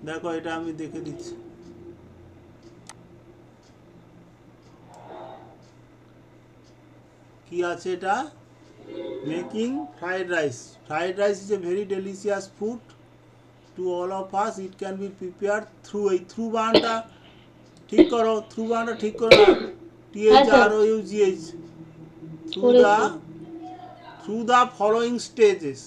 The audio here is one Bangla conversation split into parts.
দেখো এটা আমি দেখে দিচ্ছি। কি আছে এটা? Making fried rice. Fried rice is a very delicious food to all of us. It can be prepare through, এই থ্রু বানানটা ঠিক করো, থ্রু বানানটা ঠিক করো না, হ্যাঁ স্যার, THROUGH, থ্রু দ্য, করেছি। Through the following stages.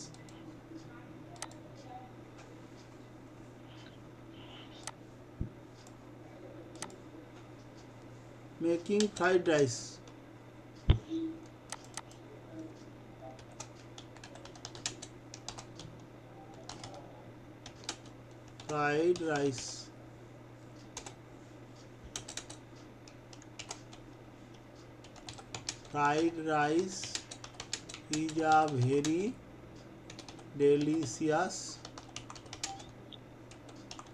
Making fried rice, fried rice, fried rice is a very delicious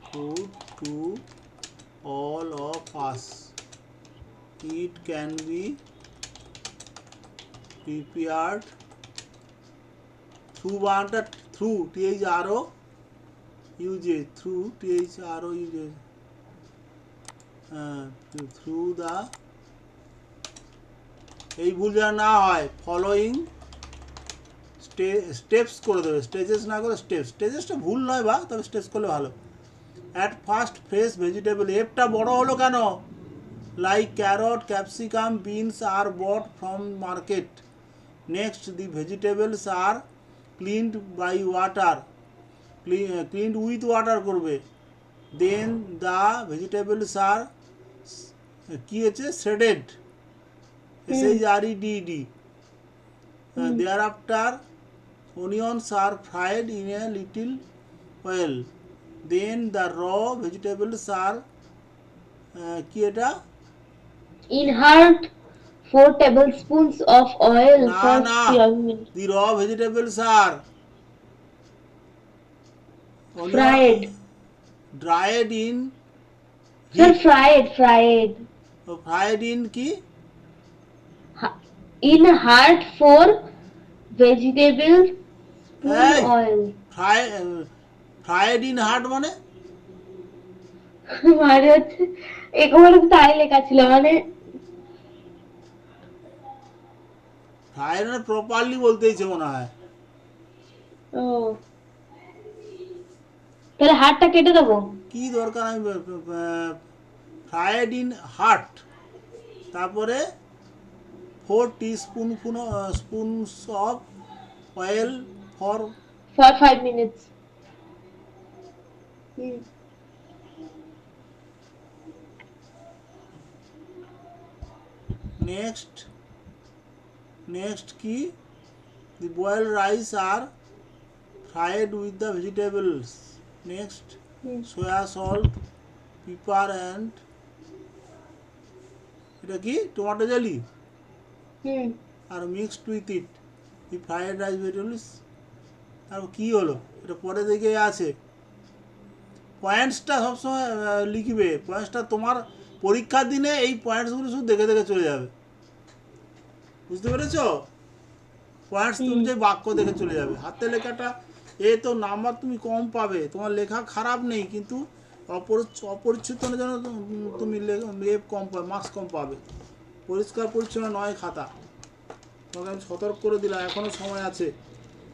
food to all of us. It can be prepared through water, through THROUGH, through the, এই ভুল যেন না হয়, ফলোয়িং স্টেপস করে দেবে, স্টেজেস না করে স্টেপস। স্টেজেসটা ভুল নয় বা, তবে স্টেপস করলে ভালো। অ্যাট ফার্স্ট ফ্রেশ ভেজিটেবল, এফটা বড় হলো কেন? Like carrot, capsicum, beans are bought from market. Next the vegetables are cleaned by water, cleaned with water করবে। দেন দ্য ভেজিটেবলস আর, কি হচ্ছে, shredded, hmm SHREDD। Hmm Thereafter, onions are fried in a little oil. Then the raw vegetables are, কি এটা? Insert 4 tablespoons of oil না for না, 12 minutes. the raw vegetables are onion Fried. dried in Sir, heat, fried in কি? In hard 4 vegetable spoon এই oil. Fry, fried in heart মানে? মানে হচ্ছে, একেবারে তো তাই লেখা ছিল মানে। ফ্রাইড মানে প্রপারলি বলতেইছে মনে হয়। ও, তাহলে হাড়টা কেটে দেবো। কি দরকার, আমি ফ্রাইড ইন হার্ট, তারপরে 4 spoons of oil for, For 5 minutes. Hmm next, কি? দি বয়েলড রাইস আর fried with the vegetables. Next, hmm soya salt, pepper and, এটা কি, টমেটো জেলি, হুম আর mixed with it the fried rice vegetables. আর কী হলো, এটা পরে দিকে আছে। পয়েন্টসটা সবসময় লিখবে, পয়েন্টসটা তোমার পরীক্ষার দিনে এই পয়েন্টসগুলো শুধু দেখে দেখে চলে যাবে, বুঝতে পেরেছো? পয়েন্টস হুম অনুযায়ী বাক্য দেখে চলে যাবে। হাতে লেখাটা, এ তো নাম্বার তুমি কম পাবে, তোমার লেখা খারাপ নেই, কিন্তু অপরিচ্ছন্ন যেন তুমি কম পাবে, মার্কস কম পাবে। পরিষ্কার পরিচ্ছন্ন নয় খাতা, তোমাকে আমি সতর্ক করে দিলাম, এখনও সময় আছে,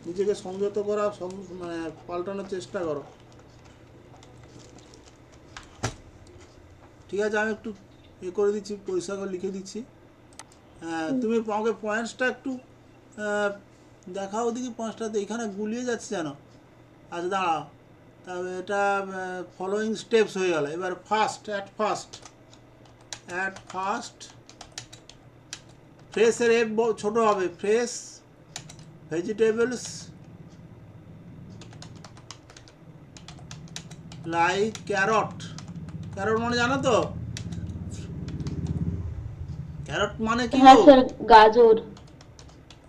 নিজেকে সংযত করা, মানে পাল্টানোর চেষ্টা করো। ঠিক আছে, আমি একটু করে দিচ্ছি, পরিষ্কার করে লিখে দিচ্ছি। হ্যাঁ, হুম। তুমি আমাকে পয়েন্টসটা একটু আহ, দেখাও দেখি, পয়েন্টসটা তো এখানে গুলিয়ে যাচ্ছে যেন। আচ্ছা দাঁড়াও, তবে এটা ফলোয়িং স্টেপস হয়ে গেল। এবার ফার্স্ট, অ্যাট ফার্স্ট ফ্রেশের এফ ছোটো হবে, fresh vegetables like carrot. Carrot মানে জানো তো? ক্যারট মানে কি হ্যাঁ গো? স্যার, গাজর।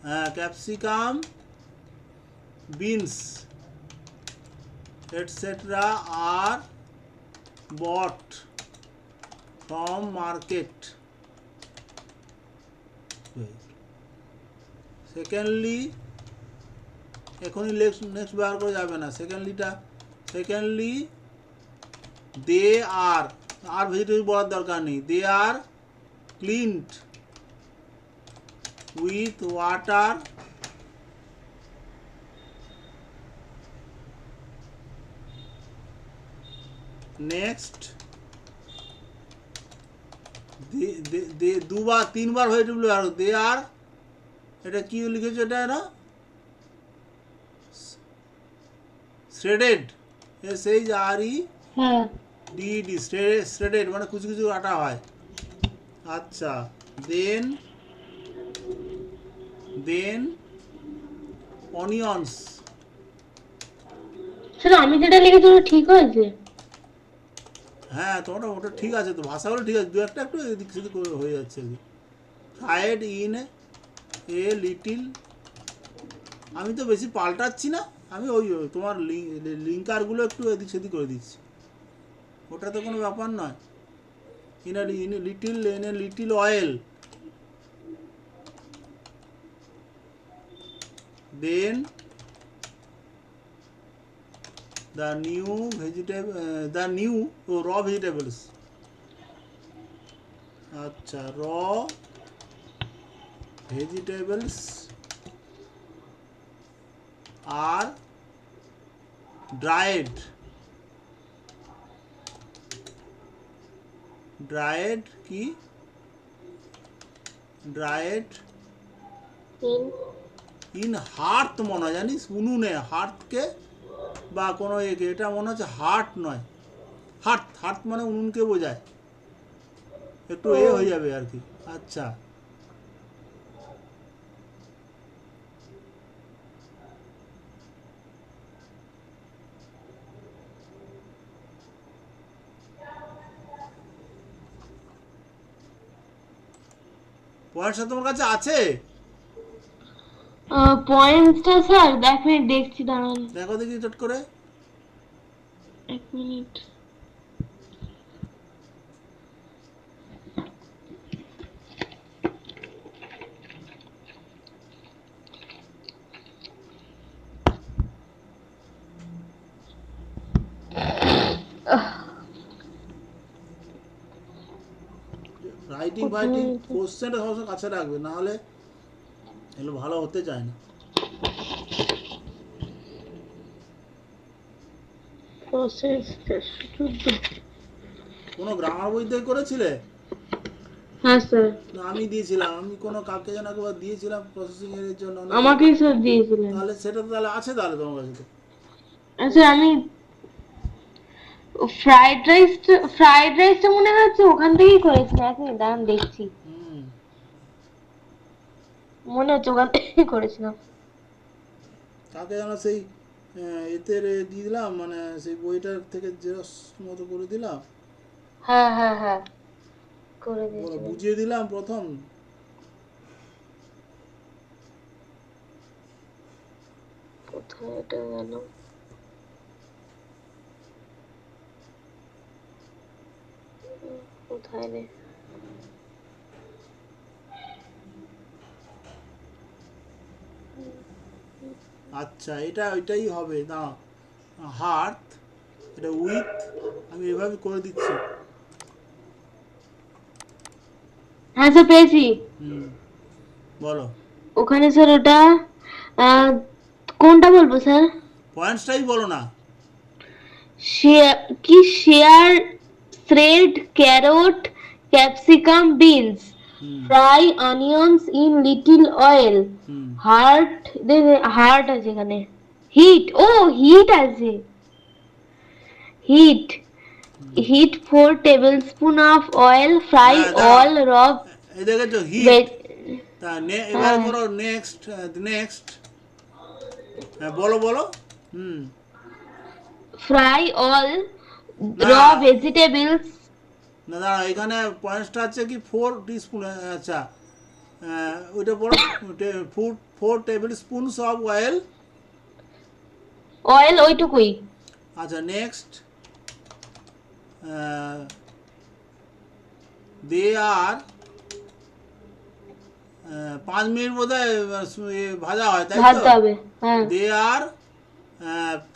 হ্যাঁ, capsicum, beans etc. are bought from market. Secondly, এখনই নেক্সট ব্যবহার করে যাবে না, সেকেন্ডলি দে আর ভেজিটেবল বলার দরকার নেই, দে আর ক্লিনড উইথ ওয়াটার নেক্সট দুবার তিনবার ভেজিটেবল আর দে আর, এটা কি লিখেছো এটা না, শ্রেডেড, SHREDD, হ্যাঁ শ্রেডেড মানে কুচি কুচি আটা হয়। আচ্ছা, দেন অনিয়ন্স। স্যার আমি যেটা লিখেছি ওটা ঠিক হয়েছে? হ্যাঁ তোমারটা ওটা ঠিক আছে, তো ভাষাগুলো ঠিক আছে, দু একটা একটু এদিক সেদিক হয়ে যাচ্ছে আর কি। ফ্রাইড ইন এ লিটিল, আমি তো বেশি পাল্টাচ্ছি না, আমি ওই তোমার লিঙ্কারগুলো একটু এদিক সেদিক করে দিচ্ছি, ওটা তো কোনো ব্যাপার নয়। In a little oil, then the new raw vegetables, আচ্ছা raw vegetables are dried কি dried ইন হার্ট মনে হয়, জানিস উনুনে হার্টকে বা কোনো একে, এটা মনে হচ্ছে হার্ট নয়, হার্ট মানে উনুনকে বোঝায়, একটু হয়ে যাবে আর কি। আচ্ছা পয়েন্টটা তোমার কাছে আছে? পয়েন্টসটা স্যার এক মিনিট দেখছি, দাঁড়ান দেখো দেখি চট করে। 1 মিনিট। রাইটিং কোশ্চেনটা সবসময় কাছে রাখবে, না হলে এগুলো ভালো হতে চায় না। কোনো গ্রামার বই থেকে করেছিলে? হ্যাঁ স্যার না আমি দিয়েছিলাম, আমি কোনো কাকে যেন একবার দিয়েছিলাম প্রসেসিং এর জন্য, আমাকেই স্যার দিয়েছিলেন। তাহলে সেটা তো তাহলে আছে তাহলে তোমার কাছে তো। আচ্ছা আমি ফ্রাইড রাইসটা মনে হচ্ছে ওখান থেকেই করেছিলাম, এক মিনিট দাঁড়ান দেখছি, হুম, মনে হচ্ছে ওখান থেকেই করেছিলাম। কাকে যেন সেই এতে দিয়ে দিলাম, মানে সেই বইটার থেকে জেরক্স মতো করে দিলাম, হ্যাঁ হ্যাঁ হ্যাঁ করে বলো দিয়েছিলেন। বুঝিয়ে দিলাম প্রথম। কোথায় এটা গেল? কোথায় রে? আচ্ছা এটা ওইটাই হবে না, হার্ট, এটা উইথ, আমি এভাবে করে দিচ্ছি। হ্যাঁ স্যার পেয়েছি। হুম বলো, ওখানে স্যার ওটা আহ, কোনটা বলবো স্যার? পয়েন্টসটাই বলো না। Share thread carrot capsicum beans hmm fry onions in little oil hmm heart আছে এখানে, হিট আছে, hit hit 4 tablespoon of oil, fry হ্যাঁ দাঁড়াও, all raw এই দেখেছো হিট, veg তা এবার করো নেক্সট, হ্যাঁ বলো বলো। হুম fry all না raw vegetables, না দাঁড়া, এখানে পয়েন্টসটা আছে কি 4 টিস্পুন, আচ্ছা ওইটা বলো, 4 table spoons of oil, oil ওইটুকুই। আচ্ছা নেক্সট দে আর 5 মিনিট বোধ হয় ভাজা হয় তাই তো, ভাজতে হবে, হ্যাঁ দে আর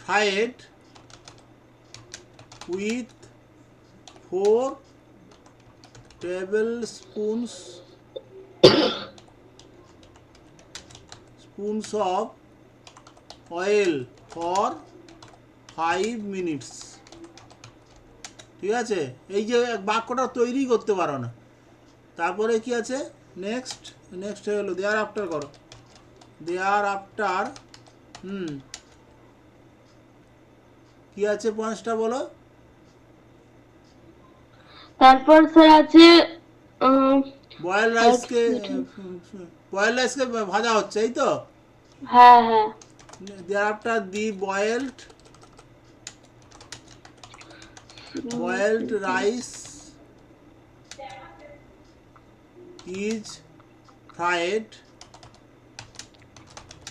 fried with 4 tablespoons of oil for 5 minutes। ঠিক আছে, এই যে বাক্যটা তৈরি করতে পারো না। তারপরে কি আছে, নেক্সট হয়ে গেলো, দেয়ার আফটার করো, দেয়ার আফটার কি আছে পয়েন্টসটা বলো। তারপর স্যার আছে বয়েল রাইসকে ভাজা হচ্ছে, এই তো। হ্যাঁ হ্যাঁ thereafter the boiled rice is fried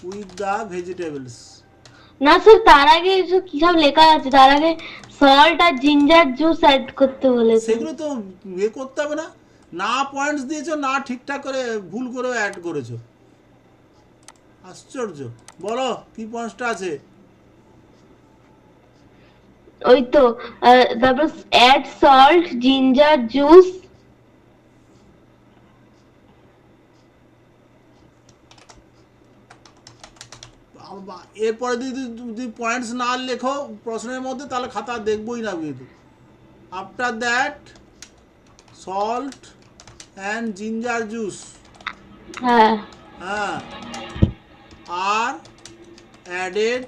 with the vegetables. না স্যার, তার আগে এসব কি সব লেখা আছে, তার আগে সল্ট আর জিঞ্জার জুস অ্যাড করতে বলেছে। সেগুলো তো করতে হবে না, না পয়েন্টস দিয়েছো, না ঠিকঠাক করে ভুল করে অ্যাড করেছো, আশ্চর্য। বলো কি পয়েন্টসটা আছে। ওই তো তারপর অ্যাড সল্ট জিঞ্জার জুস। এরপরে যদি পয়েন্টস না লেখো প্রশ্নের মধ্যে, তাহলে খাতা দেখবই না কিন্তু। After that salt and ginger juice হ্যাঁ আর অ্যাডেড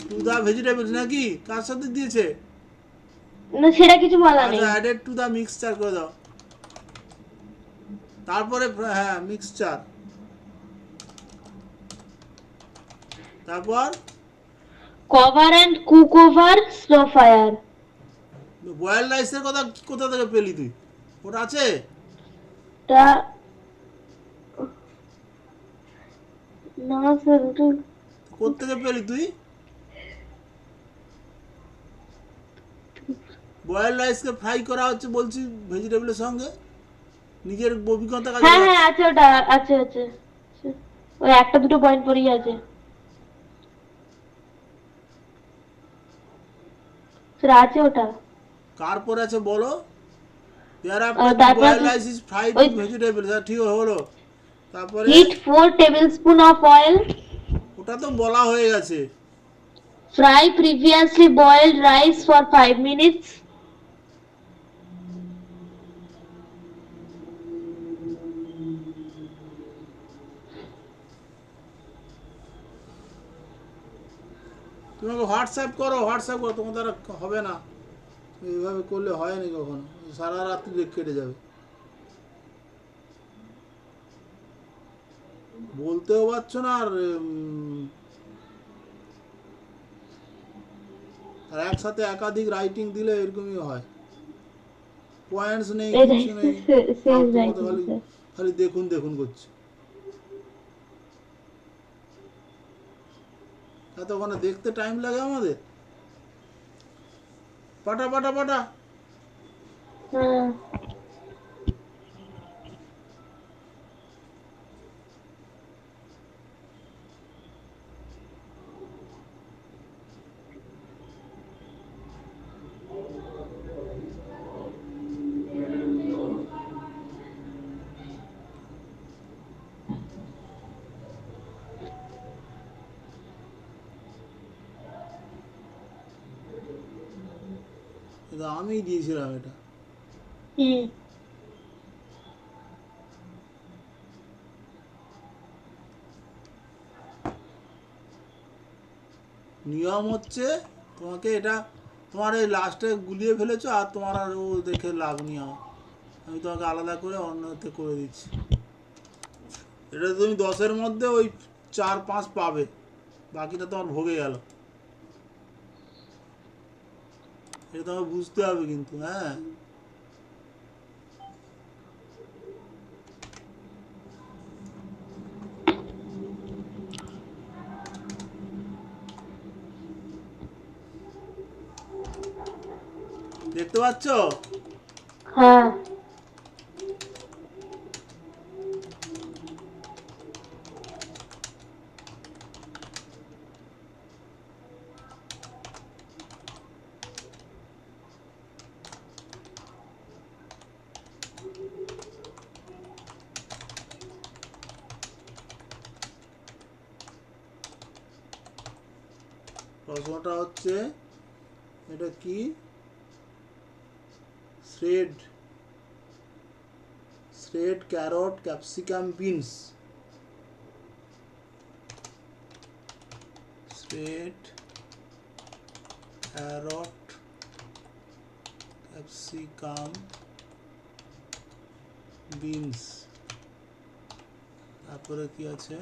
টু দ্য ভেজিটেবলস, নাকি কার সাথে দিয়েছে, না সেটা কিছু বলা নেই। অ্যাডেড টু দ্য মিক্সচার করে দাও। তারপরে হ্যাঁ মিক্সচার, তারপর cover and cook over slow fire. Boil রাইসের কথা কোথা থেকে পেলি তুই, ওটা আছে? তা না স্যার, ওটা কোথা থেকে পেলি তুই? বয়েল রাইসকে ফ্রাই করা হচ্ছে বলছি ভেজিটেবলের সঙ্গে, নিজের অভিজ্ঞতা কাজে হ্যাঁ হ্যাঁ লাগাচ্ছি। আছে, ওটা আছে আছে, ওই একটা দুটো পয়েন্ট পরেই আছে স্যার, আছে ওটা। কার পরে আছে বলো। দেয়ার আফটার দি তারপর বয়েল আছে রাইস ইজ ফ্রাইড ওই উইথ ভেজিটেবলস, ঠিক হলো। তারপরে হিট 4 টেবিলস্পুন অফ অয়েল, ওটা তো বলা হয়ে গেছে। Fry previously boiled rice for 5 minutes. তুমি আমাকে হোয়াটসঅ্যাপ করো, তোমার দ্বারা হবে না, এইভাবে করলে হয়নি কখনো, সারা রাত্রি কেটে যাবে, বলতেও পারছো না। আর একসাথে একাধিক রাইটিং দিলে এরকমই হয়, পয়েন্টস নেই, কিছু নেই, ফালতু মতো খালি খালি দেখুন দেখুন করছে। এতক্ষণে দেখতে টাইম লাগে আমাদের, পাটা পাটা পাটা। হ্যাঁ এটা আমিই দিয়েছিলাম এটা। নিয়ম হচ্ছে তোমাকে এটা, তোমার এই লাস্টে গুলিয়ে ফেলেছো, আর তোমার আর ও দেখে লাভ নেই আমার, আমি তোমাকে আলাদা করে অন্যতে করে দিচ্ছি। এটা তুমি 10-এর মধ্যে ওই 4-5 পাবে, বাকিটা তোমার ভোগে গেল, এটা তোমাকে বুঝতে হবে কিন্তু। হ্যাঁ দেখতে পাচ্ছ? হ্যাঁ প্রশ্নটা হচ্ছে এটা কি? Shred carrot capsicum beans. Shred carrot capsicum beans, তারপরে কি আছে?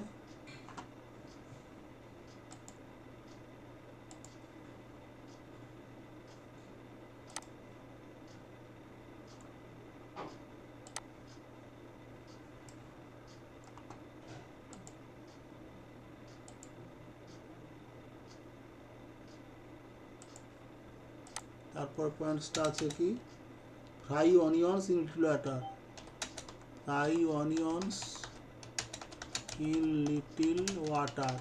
তারপর পয়েন্টসটা আছে কি? Fry onions in little water. Fry onions in little water.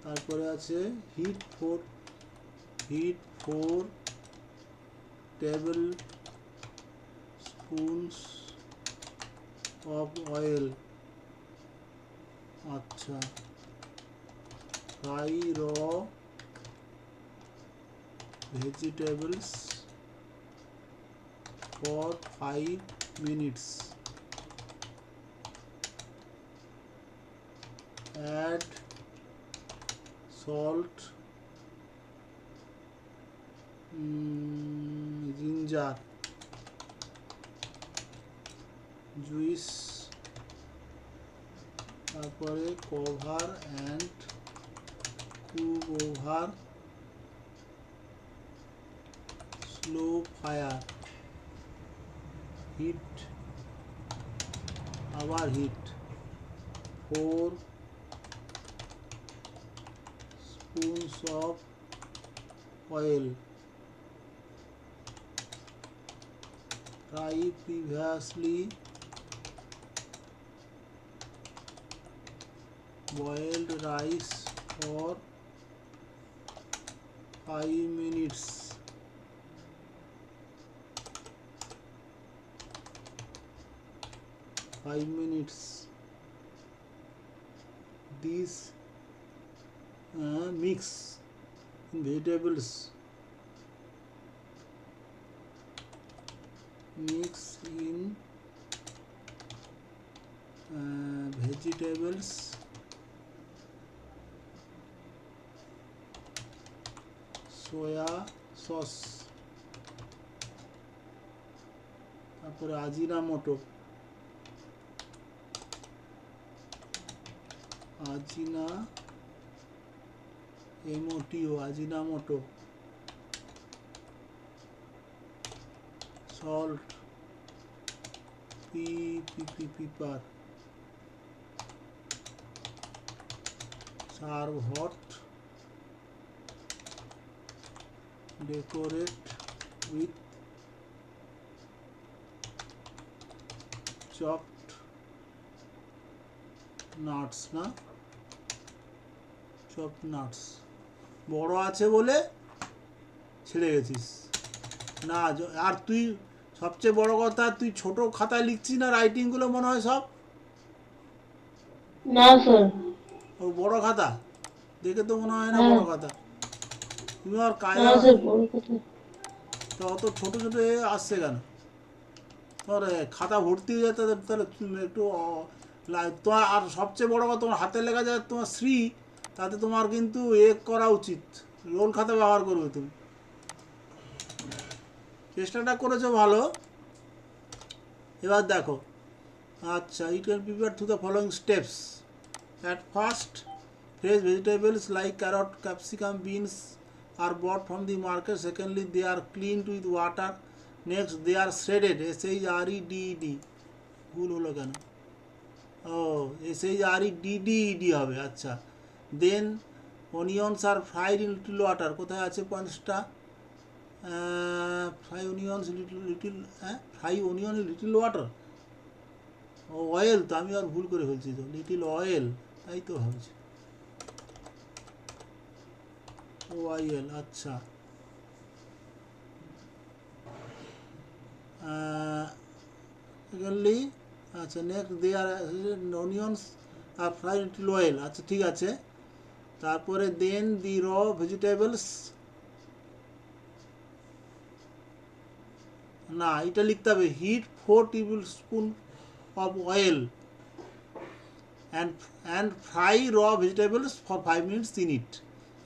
তারপরে আছে heat 4 table spoons of oil. আচ্ছা, fry raw vegetables for 5 minutes. Add salt, ginger juice, তারপরে cover and cook over slow fire. Heat, আবার hit 4 spoons of oil. Fry previously boiled rice for 5 minutes. This mix in vegetables. Mix in vegetables soya sauce. তারপরে Ajinomoto, Ajinomoto, salt, pepper. Serve hot. Decorate with chopped nuts. না, chopped nuts বড় আছে বলে ছেড়ে গেছিস না। আর তুই সবচেয়ে বড় কথা, তুই ছোট খাতায় লিখছিস না রাইটিং গুলো মনে হয় সব? না স্যার। ও বড় খাতা দেখে তো মনে হয় না হ্যাঁ। বড় খাতা। তুমি আর না কায়দা স্যার, বড় কথা। তো অত ছোট ছোট আসছে কেন? তোমার খাতা ভর্তি হয়ে যায়, তাহলে একটু তোমার আর সবচেয়ে বড় কথা তোমার হাতে লেখা যায় তোমার শ্রী, তাতে তোমার কিন্তু করা উচিত, রোল খাতা ব্যবহার করবে তুমি। চেষ্টাটা করেছো ভালো। এবার দেখো, আচ্ছা, you can prepare through the following steps. At first, fresh vegetables like carrot capsicum beans are bought from the market. Secondly, they are cleaned with water. Next, they are shredded, SHREDED, ভুল হলো কেন? ও SHREDDED হবে। আচ্ছা, then onions are fried in little water. কোথায় আছে পয়েন্টসটা? Fry onions fry onion in little water. ও অয়েল, তো আমি আর ভুল করে ফেলছি তো, লিটল অয়েল, তাই তো ভাবছি OIL। আচ্ছা, এগুলি আচ্ছা। Next they R onions are fried little oil. আচ্ছা, ঠিক আছে। তারপরে দেন দি র ভেজিটেবলস, না এটা লিখতে হবে heat 4 tablespoon of oil and fry our vegetables for 5 minutes in it,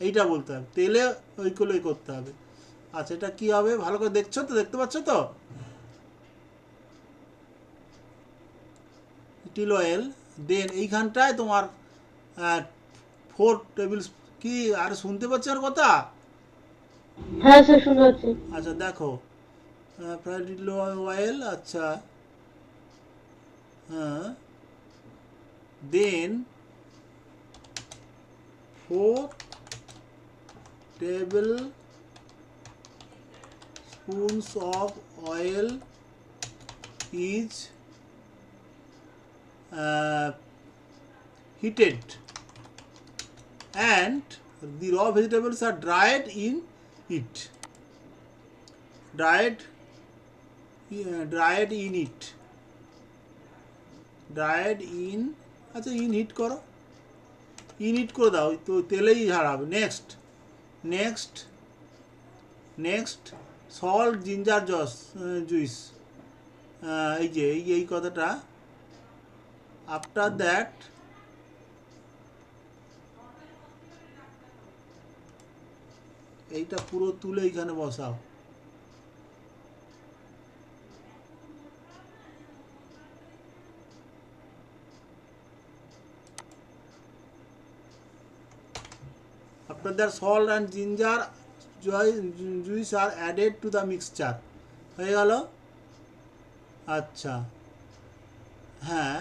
এইটা বলতে হবে, তেলে ওইগুলোই করতে হবে। আচ্ছা এটা কী হবে ভালো করে দেখছো তো, দেখতে পাচ্ছ তো? টিল অয়েল, দেন এইখানটায় তোমার 4 টেবিল, কি আর শুনতে পাচ্ছ আর কথা? হ্যাঁ স্যার শুনতে পাচ্ছি। আচ্ছা দেখো, ফ্রাই টিল অয়েল, আচ্ছা হ্যাঁ, দেন 4 table spoons of oil is heated and the raw vegetables are dried in it, dried in it, dried in, আচ্ছা ইন হিট করো, ইন হিট করে দাও তো তেলেই ঝাড়াবে। Next next next salt ginger juice, এই যে এই কথাটা, আফটার দ্যাট এইটা পুরো তুলে এইখানে বসাও। After that salt and ginger juice are added to the mixture, হয়ে গেল। আচ্ছা হ্যাঁ,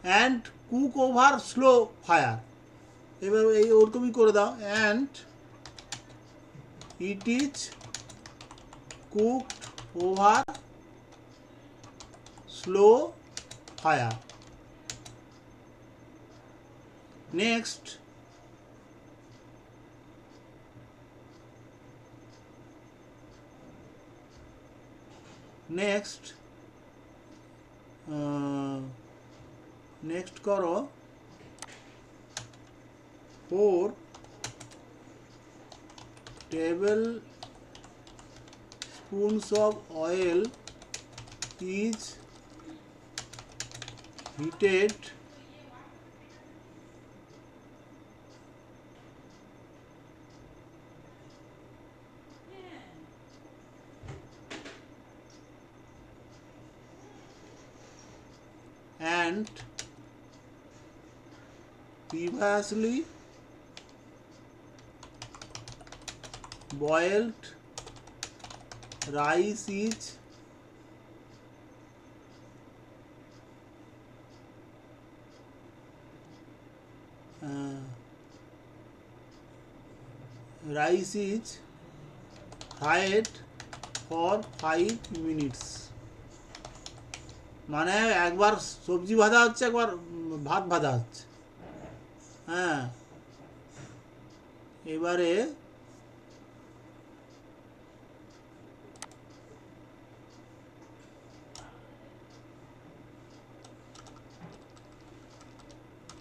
and cook over slow fire, এবার এই ওরকমই করে দাও, and it is cooked over slow fire. Next next next করো 4 table spoons of oil is heated and previously boiled rice is fried for 5 minutes, মানে একবার সবজি ভাজা হচ্ছে, একবার ভাত ভাজা হচ্ছে। হ্যাঁ এবারে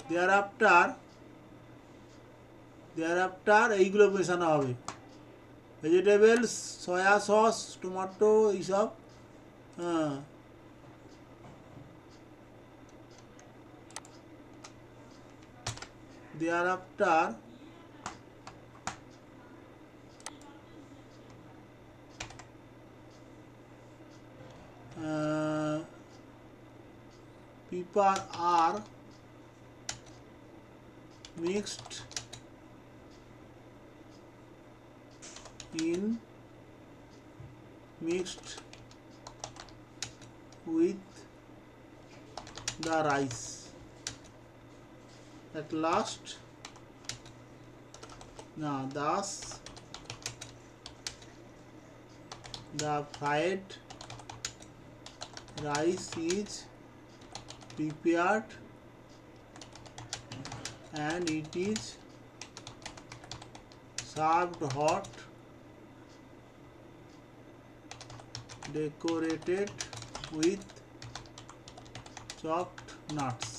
দেয়ার আফটার এইগুলো মেশানো হবে, ভেজিটেবলস, সয়া সস, টমেটো, এইসব। হ্যাঁ thereafter people are mixed with the rice. At last, now thus the fried rice is prepared and it is served hot, decorated with chopped nuts.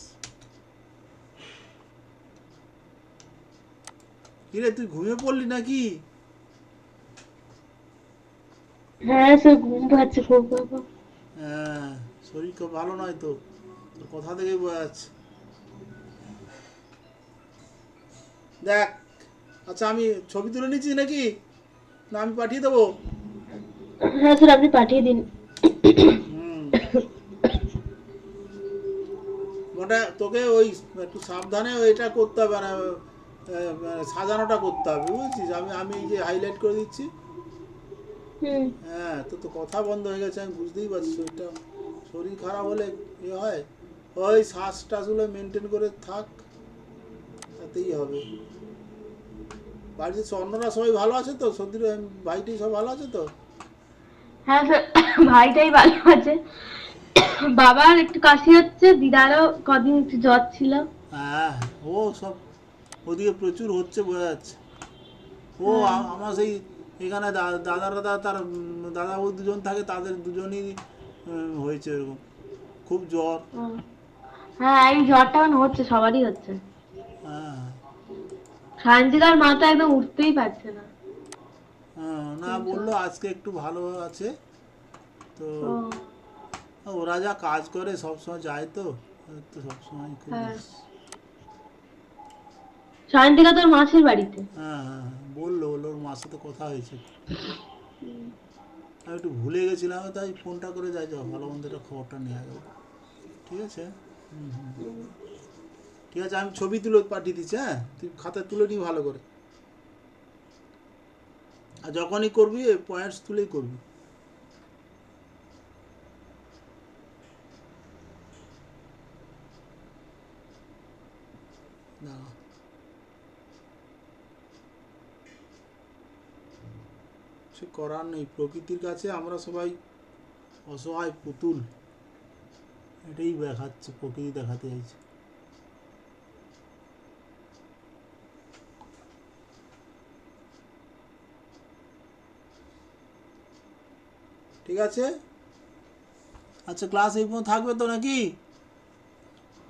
কিরে তুই ঘুমিয়ে পড়লি নাকি? হ্যাঁ স্যার, ঘুম পাচ্ছে খুব বাবা। হ্যাঁ, শরীর খুব ভালো নয় তো, তোর কথা থেকেই বোঝা যাচ্ছে। দেখ, আচ্ছা আমি ছবি তুলে নিচ্ছি নাকি, না আমি পাঠিয়ে দেবো? হ্যাঁ স্যার, আপনি পাঠিয়ে দিন। হুম, মোটা তোকে ওই একটু সাবধানে ওইটা করতে হবে, না সাজানোটা করতে হবে, বুঝেছিস? আমি আমি এই যে হাইলাইট করে দিচ্ছি। হুম। হ্যাঁ, তো তো কথা বন্ধ হয়ে গেছে, আমি বুঝতেই পারছি। শরীরটা, শরীর খারাপ হলে এ হয়। ওই শ্বাস টাসগুলো মেনটেন করে থাক, তাতেই হবে। বাড়িতে অন্যরা সবাই ভালো আছে তো? সর্দির ভাইটি সব ভালো আছে তো? হ্যাঁ স্যার, ভাইটাই ভালো আছে। বাবার একটু কাশি হচ্ছে, দিদারও কদিন একটু জ্বর ছিল। হ্যাঁ, ও সব ওদিকে প্রচুর হচ্ছে, বোঝা যাচ্ছে। ও হ্যাঁ। আমার সেই এখানে দাদা দাদা তার দাদা বউ দুজন থাকে, তাদের দুজনই হয়েছে এরকম, খুব জ্বর। ও। হ্যাঁ, এই জ্বরটা এখন হচ্ছে, সবারই হচ্ছে। হ্যাঁ, সায়ন্তিকার মা তো একদম উঠতেই পারছে না। হ্যাঁ, না খুব জ্বর। বললো আজকে একটু ভালো আছে তো। ও। ওরা যা কাজ করে সবসময় যায় তো, ওদের তো সবসময় খুব হ্যাঁ, সায়ন্তিকা তোর মাসির বাড়িতে। হ্যাঁ, হ্যাঁ, হ্যাঁ, বললো বললো ওর মার সাথে কথা হয়েছে। আমি একটু ভুলে গেছিলাম, তাই ফোনটা করে যাই, যা ভালো মন্দ একটা খবরটা নেওয়া গেল। ঠিক আছে। হুম, হুম, ঠিক আছে, আমি ছবি তুলে পাঠিয়ে দিচ্ছি। হ্যাঁ, তুই খাতায় তুলে নিই ভালো করে, আর যখনই করবি এই পয়েন্টস তুলেই করবি। না, সে করার নেই, প্রকৃতির কাছে আমরা সবাই অসহায় পুতুল, এটাই দেখাচ্ছে, প্রকৃতি দেখাতে চাইছে। ঠিক আছে, আচ্ছা ক্লাস এই পর্যন্ত থাকবে তো নাকি?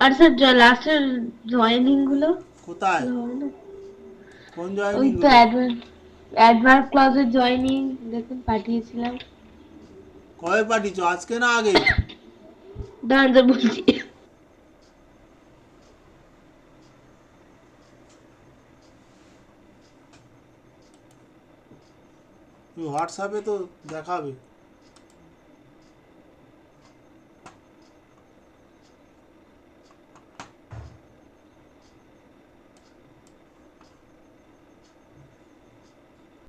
আর স্যার, লাস্টের জয়েনিং গুলো কোথায়? গুলো হবে না? কোন ওই জয়েনিং তো গুলো? অ্যাডভান্স ক্লাসের জয়েনিং দেখুন, পাঠিয়েছিলাম। কবে পাঠিয়েছো, আজকে না আগে? দাঁড়ান স্যার, বলছি। হোয়াটসঅ্যাপে তো দেখাবে।